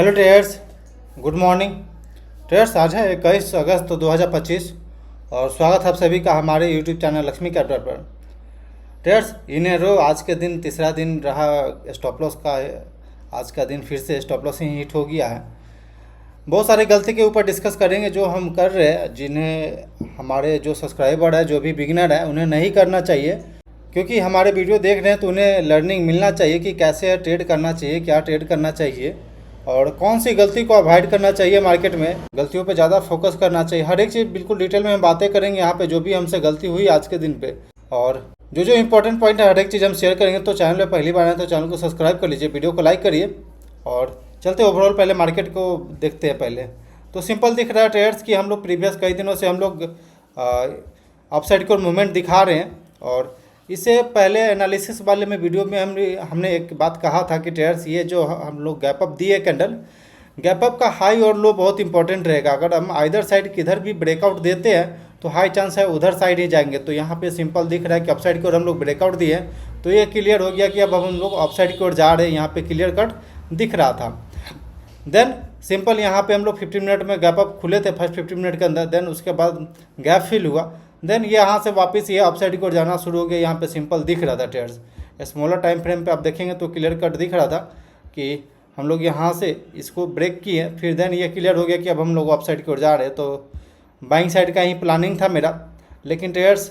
Hello traders, good morning. Traders, आज है 21 अगस्त 2025 और स्वागत है आप सभी का हमारे यूट्यूब चैनल लक्ष्मी कैपिटल पर। ट्रेडर्स, इन ए रो आज के दिन तीसरा दिन रहा स्टॉप लॉस का। आज का दिन फिर से स्टॉप लॉस ही हिट हो गया है। बहुत सारी गलती के ऊपर डिस्कस करेंगे जो हम कर रहे हैं, जिन्हें हमारे जो सब्सक्राइबर है, जो भी बिगिनर है, उन्हें नहीं करना चाहिए। क्योंकि हमारे वीडियो देख रहे हैं तो उन्हें लर्निंग मिलना चाहिए कि कैसे ट्रेड करना चाहिए, क्या ट्रेड करना चाहिए और कौन सी गलती को अवॉइड करना चाहिए। मार्केट में गलतियों पे ज़्यादा फोकस करना चाहिए। हर एक चीज़ बिल्कुल डिटेल में हम बातें करेंगे यहाँ पे, जो भी हमसे गलती हुई आज के दिन पे, और जो जो इंपॉर्टेंट पॉइंट है हर एक चीज़ हम शेयर करेंगे। तो चैनल पर पहली बार आए तो चैनल को सब्सक्राइब कर लीजिए, वीडियो को लाइक करिए और चलते ओवरऑल पहले मार्केट को देखते हैं। पहले तो सिंपल दिख रहा है ट्रेडर्स कि हम लोग प्रीवियस कई दिनों से हम लोग अपसाइड को मूवमेंट दिखा रहे हैं। और इससे पहले एनालिसिस वाले में वीडियो में हमने एक बात कहा था कि ट्रेडर्स, ये जो हम लोग गैप अप दिए कैंडल, गैप अप का हाई और लो बहुत इंपॉर्टेंट रहेगा। अगर हम आइदर साइड किधर भी ब्रेकआउट देते हैं तो हाई चांस है उधर साइड ही जाएंगे। तो यहाँ पे सिंपल दिख रहा है कि अपसाइड की ओर हम लोग ब्रेकआउट दिए, तो ये क्लियर हो गया कि अब हम लोग अपसाइड की ओर जा रहे हैं। यहाँ पे क्लियर कट दिख रहा था। देन सिंपल यहाँ पे हम लोग 15 मिनट में गैप अप खुले थे फर्स्ट 15 मिनट के अंदर। देन उसके बाद गैप फिल हुआ। देन ये यहाँ से वापस ये अपसाइड की ओर जाना शुरू हो गया। यहाँ पे सिंपल दिख रहा था ट्रेड्स, स्मॉलर टाइम फ्रेम पे आप देखेंगे तो क्लियर कट दिख रहा था कि हम लोग यहाँ से इसको ब्रेक किए। फिर देन ये क्लियर हो गया कि अब हम लोग अपसाइड की ओर जा रहे हैं। तो बाइंग साइड का ही प्लानिंग था मेरा। लेकिन ट्रेड्स,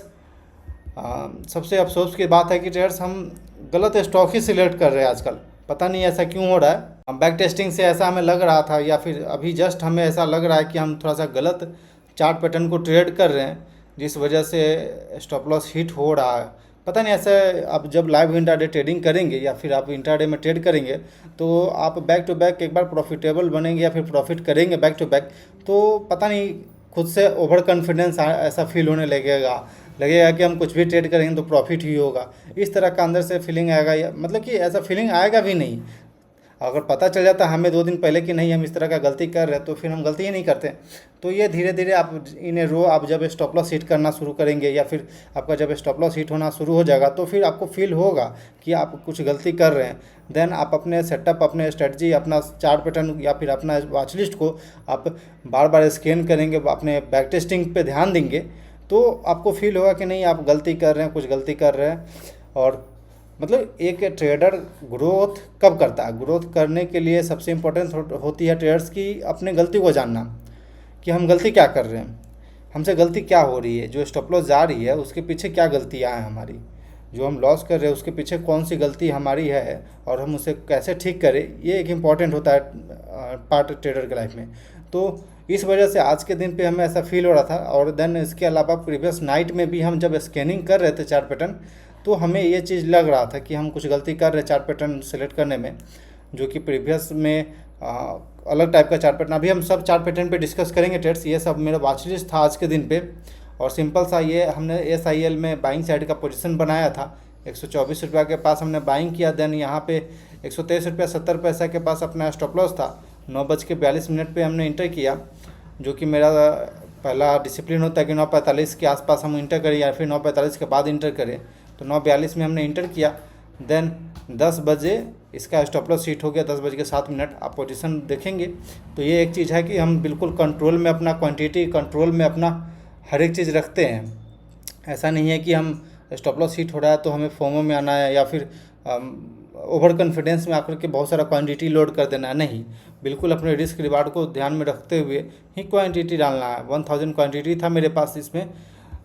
सबसे अफसोस की बात है कि ट्रेड्स हम गलत स्टॉक ही सिलेक्ट कर रहे हैं आजकल। पता नहीं ऐसा क्यों हो रहा है। बैक टेस्टिंग से ऐसा हमें लग रहा था, या फिर अभी जस्ट हमें ऐसा लग रहा है कि हम थोड़ा सा गलत चार्ट पैटर्न को ट्रेड कर रहे हैं, जिस वजह से स्टॉप लॉस हिट हो रहा है। पता नहीं ऐसे आप जब लाइव इंट्राडे ट्रेडिंग करेंगे या फिर आप इंट्राडे में ट्रेड करेंगे तो आप बैक टू बैक एक बार प्रॉफिटेबल बनेंगे या फिर प्रॉफिट करेंगे बैक टू बैक, तो पता नहीं खुद से ओवर कॉन्फिडेंस ऐसा फील होने लगेगा कि हम कुछ भी ट्रेड करेंगे तो प्रॉफिट ही होगा। इस तरह का अंदर से फीलिंग आएगा, मतलब कि ऐसा फीलिंग आएगा भी नहीं। अगर पता चल जाता हमें 2 दिन पहले कि नहीं हम इस तरह का गलती कर रहे हैं तो फिर हम गलती ही नहीं करते। तो ये धीरे धीरे आप इन रो आप जब स्टॉप लॉस हिट करना शुरू करेंगे या फिर आपका जब स्टॉप लॉस हिट होना शुरू हो जाएगा तो फिर आपको फील होगा कि आप कुछ गलती कर रहे हैं। देन आप अपने सेटअप, अपने स्ट्रेटजी, अपना चार्ट पैटर्न या फिर अपना वॉच लिस्ट को आप बार बार स्कैन करेंगे, अपने बैक टेस्टिंग पे ध्यान देंगे तो आपको फील होगा कि नहीं आप गलती कर रहे हैं, कुछ गलती कर रहे हैं। और मतलब एक ट्रेडर ग्रोथ कब करता है? ग्रोथ करने के लिए सबसे इम्पोर्टेंट होती है ट्रेडर्स की अपने गलती को जानना कि हम गलती क्या कर रहे हैं, हमसे गलती क्या हो रही है, जो स्टॉप लॉस जा रही है उसके पीछे क्या गलतियाँ हैं हमारी, जो हम लॉस कर रहे हैं उसके पीछे कौन सी गलती हमारी है और हम उसे कैसे ठीक करें। ये एक इम्पॉर्टेंट होता है पार्ट ट्रेडर के लाइफ में। तो इस वजह से आज के दिन पे हमें ऐसा फील हो रहा था। और देन इसके अलावा प्रीवियस नाइट में भी हम जब स्कैनिंग कर रहे थे चार्ट पैटर्न, तो हमें ये चीज़ लग रहा था कि हम कुछ गलती कर रहे हैं चार्ट पैटर्न सेलेक्ट करने में, जो कि प्रीवियस में अलग टाइप का चार्ट पैटर्न। अभी हम सब चार्ट पैटर्न पे डिस्कस करेंगे ट्रेड्स। ये सब मेरा वॉच लिस्ट था आज के दिन पे। और सिंपल सा ये हमने SIL में बाइंग साइड का पोजीशन बनाया था। 124 रुपये के पास हमने बाइंग किया। देन यहाँ पे 123 रुपये 70 पैसा के पास अपना स्टॉप लॉस था। 9:42 पे हमने इंटर किया, जो कि मेरा पहला डिसिप्लिन होता है कि 9:45 के आसपास हम इंटर करें या फिर 9:45 के बाद इंटर करें। तो 9:42 में हमने इंटर किया। देन 10 बजे इसका स्टॉप लॉस हिट हो गया, 10:07। आप पोजीशन देखेंगे तो ये एक चीज़ है कि हम बिल्कुल कंट्रोल में अपना क्वांटिटी, कंट्रोल में अपना हर एक चीज़ रखते हैं। ऐसा नहीं है कि हम स्टॉप लॉस हिट हो रहा है तो हमें फोमो में आना है या फिर ओवर कॉन्फिडेंस में आकर के बहुत सारा क्वांटिटी लोड कर देना है। नहीं, बिल्कुल अपने रिस्क रिवार्ड को ध्यान में रखते हुए ही क्वांटिटी डालना है। 1000 क्वांटिटी था मेरे पास इसमें।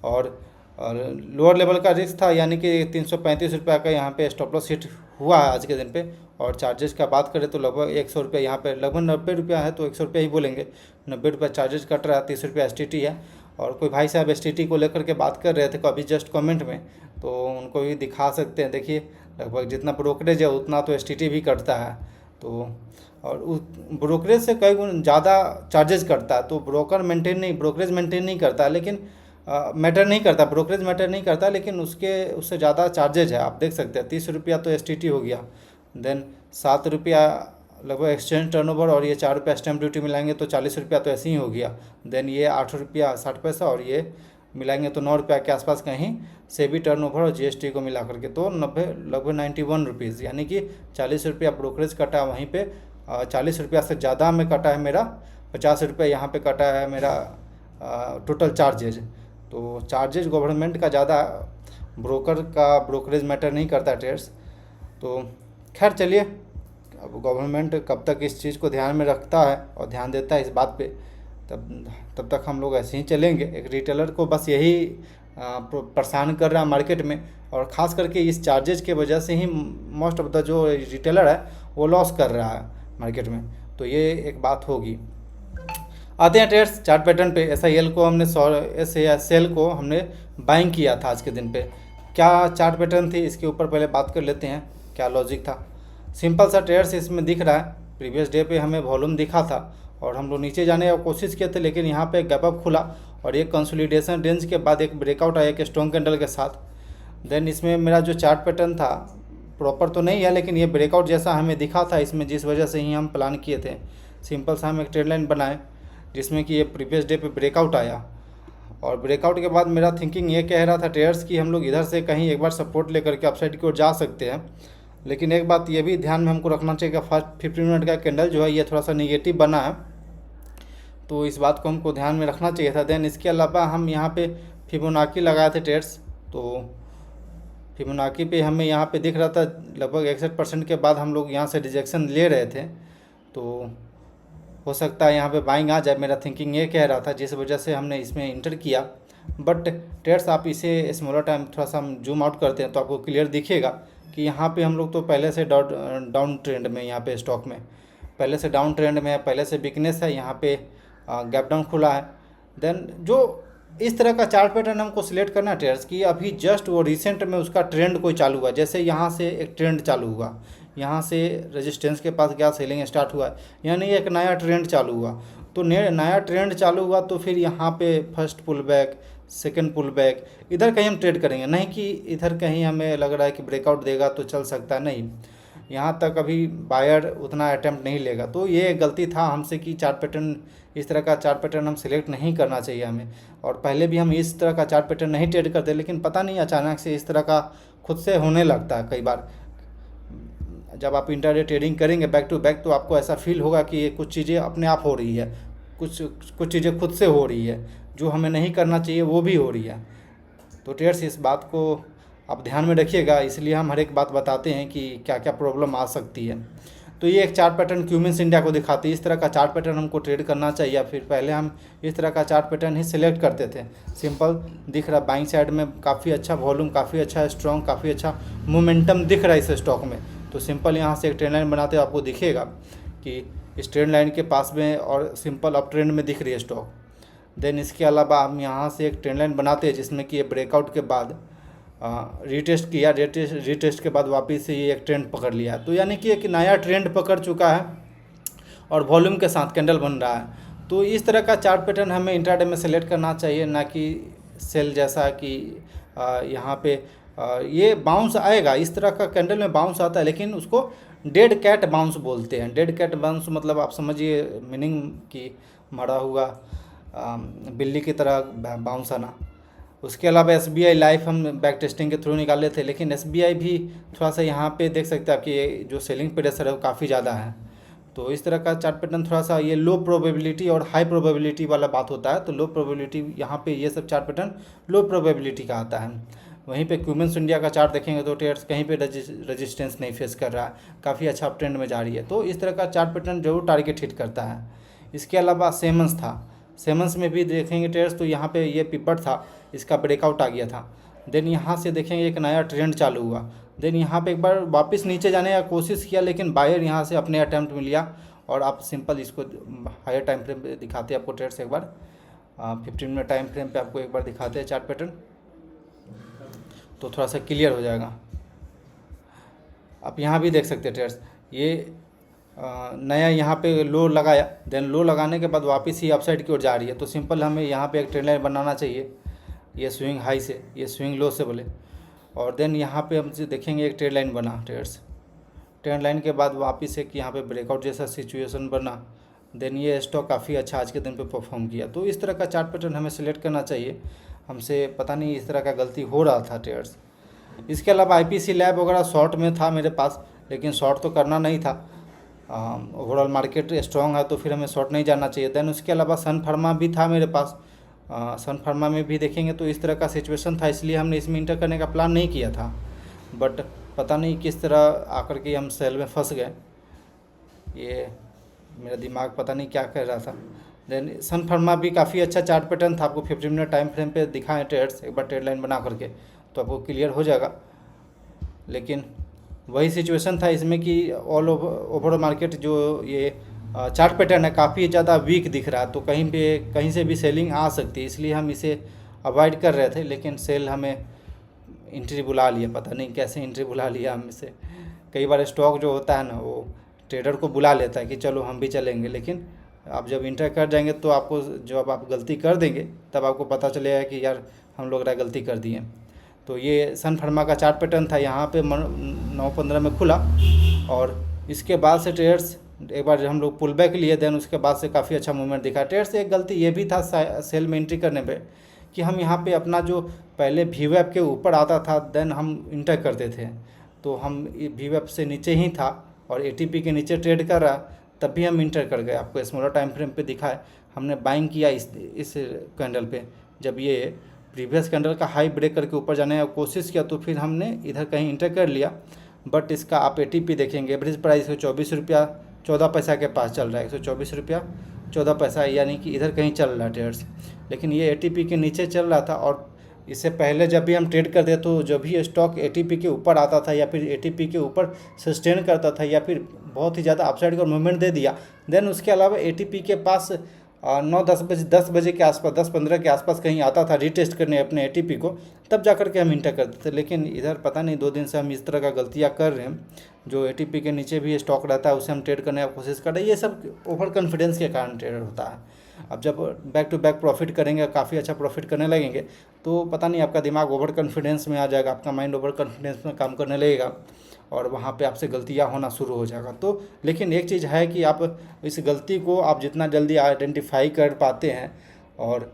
और लोअर लेवल का रिस्क था, यानी कि 335 रुपये का यहाँ पे स्टॉप लॉस हिट हुआ है आज के दिन पे। और चार्जेस का बात करें तो लगभग 100 रुपये, यहाँ पे लगभग 90 रुपया है तो 100 रुपये ही बोलेंगे। 90 रुपये चार्जेस कट रहा है, 30 रुपये STT है। और कोई भाई साहब STT को लेकर के बात कर रहे थे अभी जस्ट कमेंट में, तो उनको भी दिखा सकते हैं। देखिए, लगभग जितना ब्रोकरेज है उतना तो STT भी कटता है। तो और उस ब्रोकरेज से कई गुण ज़्यादा चार्जेस कटता है। तो ब्रोकरेज मेंटेन नहीं करता, लेकिन मैटर नहीं करता, ब्रोकरेज मैटर नहीं करता, लेकिन उससे ज़्यादा चार्जेज है। आप देख सकते हैं 30 रुपया तो STT हो गया। देन 7 रुपया लगभग एक्सचेंज टर्नओवर और ये 4 रुपया स्टैम्प ड्यूटी मिलाएंगे तो 40 रुपया तो ऐसे ही हो गया। देन ये 8 रुपया 60 पैसा और ये मिलाएंगे तो 9 रुपया के आसपास कहीं से भी टर्नओवर और GST को मिला करके तो लगभग 91 रुपीज़, यानी कि 40 रुपया ब्रोकरेज कटा, वहीं पे ₹40 से ज़्यादा में कटा है मेरा, ₹50 यहाँ पे कटा है मेरा टोटल चार्जेज। तो चार्जेज गवर्नमेंट का ज़्यादा, ब्रोकर का ब्रोकरेज मैटर नहीं करता ट्रेड्स। तो खैर चलिए, अब गवर्नमेंट कब तक इस चीज़ को ध्यान में रखता है और ध्यान देता है इस बात पे, तब तक हम लोग ऐसे ही चलेंगे। एक रिटेलर को बस यही परेशान कर रहा है मार्केट में, और ख़ास करके इस चार्जेज के वजह से ही मोस्ट ऑफ द जो रिटेलर है वो लॉस कर रहा है मार्केट में। तो ये एक बात होगी। आते हैं ट्रेड्स चार्ट पैटर्न पे। SIL को हमने SL को हमने बाइंग किया था आज के दिन पे। क्या चार्ट पैटर्न थी इसके ऊपर पहले बात कर लेते हैं, क्या लॉजिक था। सिंपल सा ट्रेड्स इसमें दिख रहा है, प्रीवियस डे पे हमें वॉल्यूम दिखा था और हम लोग नीचे जाने की कोशिश किए थे, लेकिन यहाँ पे गैप अप खुला और एक कंसोलिडेशन रेंज के बाद एक ब्रेकआउट आया एक स्ट्रॉन्ग कैंडल के साथ। देन इसमें मेरा जो चार्ट पैटर्न था प्रॉपर तो नहीं है, लेकिन ये ब्रेकआउट जैसा हमें दिखा था इसमें, जिस वजह से ही हम प्लान किए थे। सिंपल सा हम एक ट्रेड लाइन बनाए जिसमें कि ये प्रीवियस डे पे ब्रेकआउट आया, और ब्रेकआउट के बाद मेरा थिंकिंग ये कह रहा था ट्रेडर्स कि हम लोग इधर से कहीं एक बार सपोर्ट लेकर के अपसाइड की ओर जा सकते हैं। लेकिन एक बात ये भी ध्यान में हमको रखना चाहिए कि फर्स्ट 15 मिनट का कैंडल जो है ये थोड़ा सा निगेटिव बना है, तो इस बात को हमको ध्यान में रखना चाहिए था। देन इसके अलावा हम यहाँ पे फिबोनाची लगाए थे ट्रेड्स, तो फिबोनाची पे हमें यहाँ पे दिख रहा था लगभग 61% के बाद हम लोग यहाँ से रिजेक्शन ले रहे थे, तो हो सकता है यहाँ पे बाइंग आ जाए, मेरा थिंकिंग ये कह रहा था, जिस वजह से हमने इसमें इंटर किया। बट ट्रेड्स आप इसे स्मॉलर टाइम थोड़ा सा हम जूम आउट करते हैं तो आपको क्लियर दिखेगा कि यहाँ पे हम लोग तो पहले से डाउन ट्रेंड में, यहाँ पे स्टॉक में पहले से डाउन ट्रेंड में है, पहले से वीकनेस है, यहाँ पे गैप डाउन खुला है। देन जो इस तरह का चार्ट पैटर्न हमको सिलेक्ट करना है ट्रेड्स की, अभी जस्ट वो रिसेंट में उसका ट्रेंड कोई चालू हुआ, जैसे यहाँ से एक ट्रेंड चालू हुआ, यहाँ से रेजिस्टेंस के पास गया, सेलिंग स्टार्ट हुआ, यानी एक नया ट्रेंड चालू हुआ। तो नया ट्रेंड चालू हुआ तो फिर यहाँ पे first pull back, second pull back, इधर कहीं हम ट्रेड करेंगे, नहीं कि इधर कहीं हमें लग रहा है कि ब्रेकआउट देगा तो चल सकता है, नहीं, यहाँ तक अभी बायर उतना अटैम्प्ट नहीं लेगा। तो ये गलती था हमसे कि चार्ट पैटर्न, इस तरह का चार्ट पैटर्न हम सिलेक्ट नहीं करना चाहिए हमें। और पहले भी हम इस तरह का चार्ट पैटर्न नहीं ट्रेड करते, लेकिन पता नहीं अचानक से इस तरह का खुद से होने लगता है कई बार। जब आप इंटरडे ट्रेडिंग करेंगे बैक टू बैक तो आपको ऐसा फील होगा कि ये कुछ चीज़ें अपने आप हो रही है, कुछ चीज़ें खुद से हो रही है, जो हमें नहीं करना चाहिए वो भी हो रही है। तो ट्रेडर्स इस बात को आप ध्यान में रखिएगा, इसलिए हम हर एक बात बताते हैं कि क्या क्या प्रॉब्लम आ सकती है। तो ये एक चार्ट पैटर्न क्यूमिंस इंडिया को दिखाती है, इस तरह का चार्ट पैटर्न हमको ट्रेड करना चाहिए। फिर पहले हम इस तरह का चार्ट पैटर्न ही सिलेक्ट करते थे। सिंपल दिख रहा, बाइंग साइड में काफ़ी अच्छा वॉल्यूम, काफ़ी अच्छा स्ट्रॉन्ग, काफ़ी अच्छा मोमेंटम दिख रहा है इस स्टॉक में। तो सिंपल यहाँ से एक ट्रेंड लाइन बनाते आपको दिखेगा कि इस ट्रेंड लाइन के पास में और सिंपल अप ट्रेंड में दिख रही है स्टॉक। देन इसके अलावा हम यहाँ से एक ट्रेंड लाइन बनाते हैं जिसमें कि ये ब्रेकआउट के बाद रीटेस्ट किया, रीटेस्ट के बाद वापस से ये एक ट्रेंड पकड़ लिया, तो यानी कि एक नया ट्रेंड पकड़ चुका है और वॉल्यूम के साथ कैंडल बन रहा है। तो इस तरह का चार्ट पैटर्न हमें इंट्राडे में सेलेक्ट करना चाहिए, ना कि सेल जैसा कि यहाँ पे ये बाउंस आएगा, इस तरह का कैंडल में बाउंस आता है, लेकिन उसको डेड कैट बाउंस बोलते हैं। डेड कैट बाउंस मतलब आप समझिए मीनिंग कि मरा हुआ बिल्ली की तरह बाउंस आना। उसके अलावा SBI लाइफ हम बैक टेस्टिंग के थ्रू निकाले थे, लेकिन SBI भी थोड़ा सा यहाँ पे देख सकते हैं कि जो सेलिंग प्रेशर है वो काफ़ी ज़्यादा है। तो इस तरह का चार्ट पैटर्न थोड़ा सा ये लो प्रोबेबिलिटी और हाई प्रोबेबिलिटी वाला बात होता है। तो लो प्रोबेबिलिटी यहाँ पे ये सब चार्ट पैटर्न लो प्रोबेबिलिटी का आता है। वहीं पे क्यूमेंस इंडिया का चार्ट देखेंगे तो ट्रेड्स कहीं पे रेजिस्टेंस नहीं फेस कर रहा है, काफ़ी अच्छा ट्रेंड में जा रही है। तो इस तरह का चार्ट पैटर्न जरूर टारगेट हिट करता है। इसके अलावा सेमंस था, सेमंस में भी देखेंगे ट्रेड्स तो यहाँ पे ये पिवट था, इसका ब्रेकआउट आ गया था। देन यहाँ से देखेंगे एक नया ट्रेंड चालू हुआ। देन यहाँ पे एक बार वापस नीचे जाने का कोशिश किया, लेकिन बायर यहाँ से अपने अटैम्प्ट में लिया। और आप सिंपल इसको हायर टाइम फ्रेम पे दिखाते हैं आपको ट्रेड्स, एक बार 15 मिनट टाइम फ्रेम पे आपको एक बार दिखाते हैं चार्ट पैटर्न, तो थोड़ा सा क्लियर हो जाएगा। आप यहाँ भी देख सकते हैं ट्रेड्स, ये नया यहाँ पे लो लगाया, देन लो लगाने के बाद वापस ही अपसाइड की ओर जा रही है। तो सिंपल हमें यहाँ पे एक ट्रेंड लाइन बनाना चाहिए, ये स्विंग हाई से, ये स्विंग लो से बोले। और देन यहाँ पे हम देखेंगे एक ट्रेंड लाइन बना ट्रेड्स, ट्रेंड लाइन के बाद वापस एक यहाँ पे ब्रेकआउट जैसा सिचुएशन बना। देन ये स्टॉक काफ़ी अच्छा आज के दिन पे परफॉर्म किया। तो इस तरह का चार्ट पैटर्न हमें सिलेक्ट करना चाहिए, हमसे पता नहीं इस तरह का गलती हो रहा था ट्रेड्स। इसके अलावा IPC लैब वगैरह शॉर्ट में था मेरे पास, लेकिन शॉर्ट तो करना नहीं था, ओवरऑल मार्केट स्ट्रॉन्ग है तो फिर हमें शॉर्ट नहीं जाना चाहिए। देन उसके अलावा सन फार्मा भी था मेरे पास। सन फार्मा में भी देखेंगे तो इस तरह का सिचुएशन था, इसलिए हमने इसमें इंटर करने का प्लान नहीं किया था, बट पता नहीं किस तरह आकर के हम सेल में फंस गए। ये मेरा दिमाग पता नहीं क्या कर रहा था। देन सन फार्मा भी काफ़ी अच्छा चार्ट पैटर्न था, आपको 15 मिनट टाइम फ्रेम पे दिखाएं ट्रेड्स, एक बार ट्रेड लाइन बना करके तो आपको क्लियर हो जाएगा। लेकिन वही सिचुएशन था इसमें कि ऑल ओवर मार्केट जो ये चार्ट पैटर्न है काफ़ी ज़्यादा वीक दिख रहा है, तो कहीं से भी सेलिंग आ सकती है, इसलिए हम इसे अवॉइड कर रहे थे। लेकिन सेल हमें एंट्री बुला लिया, पता नहीं कैसे एंट्री बुला लिया हम इसे। कई बार स्टॉक जो होता है ना वो ट्रेडर को बुला लेता है कि चलो हम भी चलेंगे, लेकिन आप जब इंटर कर जाएंगे तो आपको जब आप गलती कर देंगे तब आपको पता चलेगा कि यार हम लोग गलती कर दिए। तो ये सन फार्मा का चार्ट पैटर्न था, यहाँ पे 9:15 में खुला और इसके बाद से ट्रेडर्स एक बार हम लोग पुल बैक लिए, देन उसके बाद से काफ़ी अच्छा मूवमेंट दिखा। ट्रेडर्स एक गलती ये भी था सेल में एंट्री करने पे कि हम यहाँ पे अपना जो पहले वीवैप के ऊपर आता था देन हम इंटर करते थे, तो हम वीवैप से नीचे ही था और एटीपी के नीचे ट्रेड कर रहा तब भी हम इंटर कर गए। आपको स्मॉलर टाइम फ्रेम पे दिखाए हमने बाइंग किया इस कैंडल पे, जब ये प्रीवियस कैंडल का हाई ब्रेक करके ऊपर जाने की कोशिश किया तो फिर हमने इधर कहीं इंटर कर लिया। बट इसका आप एटीपी देखेंगे एवरेज प्राइस 124 रुपया 14 पैसा के पास चल रहा है, 124 रुपया 14 पैसा, यानी कि इधर कहीं चल रहा है ट्रेड्स। लेकिन ये एटीपी के नीचे चल रहा था और इससे पहले जब भी हम ट्रेड करते तो जब भी स्टॉक एटीपी के ऊपर आता था या फिर एटीपी के ऊपर सस्टेन करता था या फिर बहुत ही ज़्यादा अपसाइड का मूवमेंट दे दिया, देन उसके अलावा एटीपी के पास 10 बजे के आसपास 10-15 के आसपास कहीं आता था रीटेस्ट करने अपने एटीपी को, तब जा कर के हम इंटर करते थे। लेकिन इधर पता नहीं 2 दिन से हम इस तरह का गलतियाँ कर रहे हैं, जो एटीपी के नीचे भी स्टॉक रहता है उसे हम ट्रेड करने की कोशिश कर रहे हैं। ये सब ओवर कॉन्फिडेंस के कारण ट्रेड होता है। अब जब बैक टू बैक प्रॉफिट करेंगे, काफ़ी अच्छा प्रॉफिट करने लगेंगे, तो पता नहीं आपका दिमाग ओवर कॉन्फिडेंस में आ जाएगा, आपका माइंड ओवर कॉन्फिडेंस में काम करने लगेगा और वहाँ पे आपसे गलतियाँ होना शुरू हो जाएगा। तो लेकिन एक चीज़ है कि आप इस गलती को आप जितना जल्दी आइडेंटिफाई कर पाते हैं और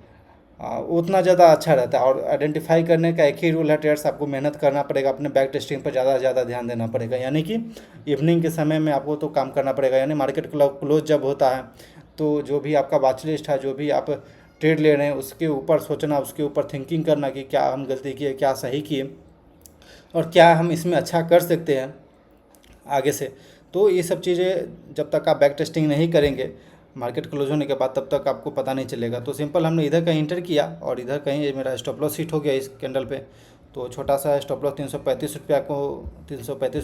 उतना ज़्यादा अच्छा रहता है। और आइडेंटिफाई करने का एक ही रूल है ट्रेडर्स, आपको मेहनत करना पड़ेगा, अपने बैक टेस्टिंग पर ज़्यादा से ज़्यादा ध्यान देना पड़ेगा, यानी कि इवनिंग के समय में आपको तो काम करना पड़ेगा। यानी मार्केट क्लोज जब होता है तो जो भी आपका वॉच लिस्ट है, जो भी आप ट्रेड ले रहे हैं उसके ऊपर सोचना, उसके ऊपर थिंकिंग करना कि क्या हम गलती किए, क्या सही किए और क्या हम इसमें अच्छा कर सकते हैं आगे से। तो ये सब चीज़ें जब तक आप बैक टेस्टिंग नहीं करेंगे मार्केट क्लोज होने के बाद, तब तक आपको पता नहीं चलेगा। तो सिंपल हमने इधर कहीं इंटर किया और इधर कहीं मेरा स्टॉप लॉस हिट हो गया इस कैंडल पे, तो छोटा सा स्टॉप लॉस 335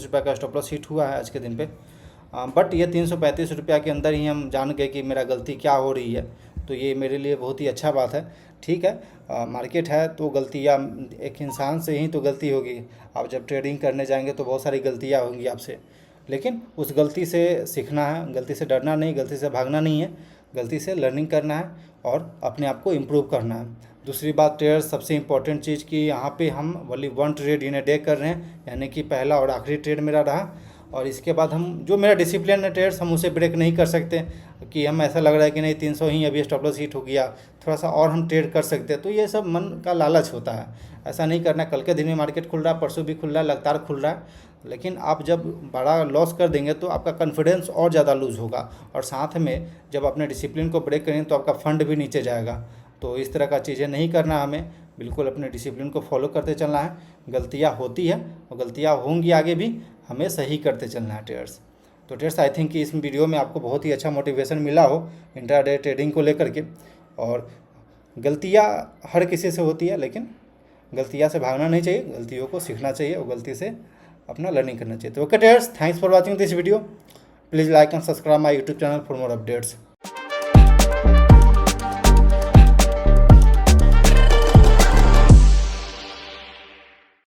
रुपया का स्टॉप लॉस हिट हुआ है आज के दिन पे। बट ये 335 रुपया के अंदर ही हम जान गए कि मेरा गलती क्या हो रही है, तो ये मेरे लिए बहुत ही अच्छा बात है। ठीक है, मार्केट है तो गलतियाँ एक इंसान से ही तो गलती होगी। आप जब ट्रेडिंग करने जाएंगे तो बहुत सारी गलतियाँ होंगी आपसे, लेकिन उस गलती से सीखना है, गलती से डरना नहीं, गलती से भागना नहीं है, गलती से लर्निंग करना है और अपने आप को इम्प्रूव करना है। दूसरी बात ट्रेडर्स, सबसे इम्पोर्टेंट चीज़ कि यहाँ पे हम only 1 trade in a day कर रहे हैं, यानी कि पहला और आखिरी ट्रेड मेरा रहा। और इसके बाद हम जो मेरा डिसिप्लिन है ट्रेड्स, हम उसे ब्रेक नहीं कर सकते कि हम ऐसा लग रहा है कि नहीं 300 ही अभी स्टॉप लॉस हिट हो गया, थोड़ा सा और हम ट्रेड कर सकते हैं। तो ये सब मन का लालच होता है, ऐसा नहीं करना। कल के दिन में मार्केट खुल रहा है, परसों भी खुल रहा है, लगातार खुल रहा है, लेकिन आप जब बड़ा लॉस कर देंगे तो आपका कॉन्फिडेंस और ज़्यादा लूज़ होगा और साथ में जब अपने डिसिप्लिन को ब्रेक करेंगे तो आपका फंड भी नीचे जाएगा। तो इस तरह का चीज़ें नहीं करना, हमें बिल्कुल अपने डिसिप्लिन को फॉलो करते चलना है। गलतियाँ होती है और गलतियाँ होंगी आगे भी, हमें सही करते चलना है ट्रेडर्स। तो ट्रेडर्स, आई थिंक कि इस वीडियो में आपको बहुत ही अच्छा मोटिवेशन मिला हो इंट्राडे ट्रेडिंग को लेकर के। और गलतियाँ हर किसी से होती है, लेकिन गलतियाँ से भागना नहीं चाहिए, गलतियों को सीखना चाहिए और गलती से अपना लर्निंग करना चाहिए। तो okay traders, thanks for watching this video. Please like and subscribe my YouTube channel for more updates.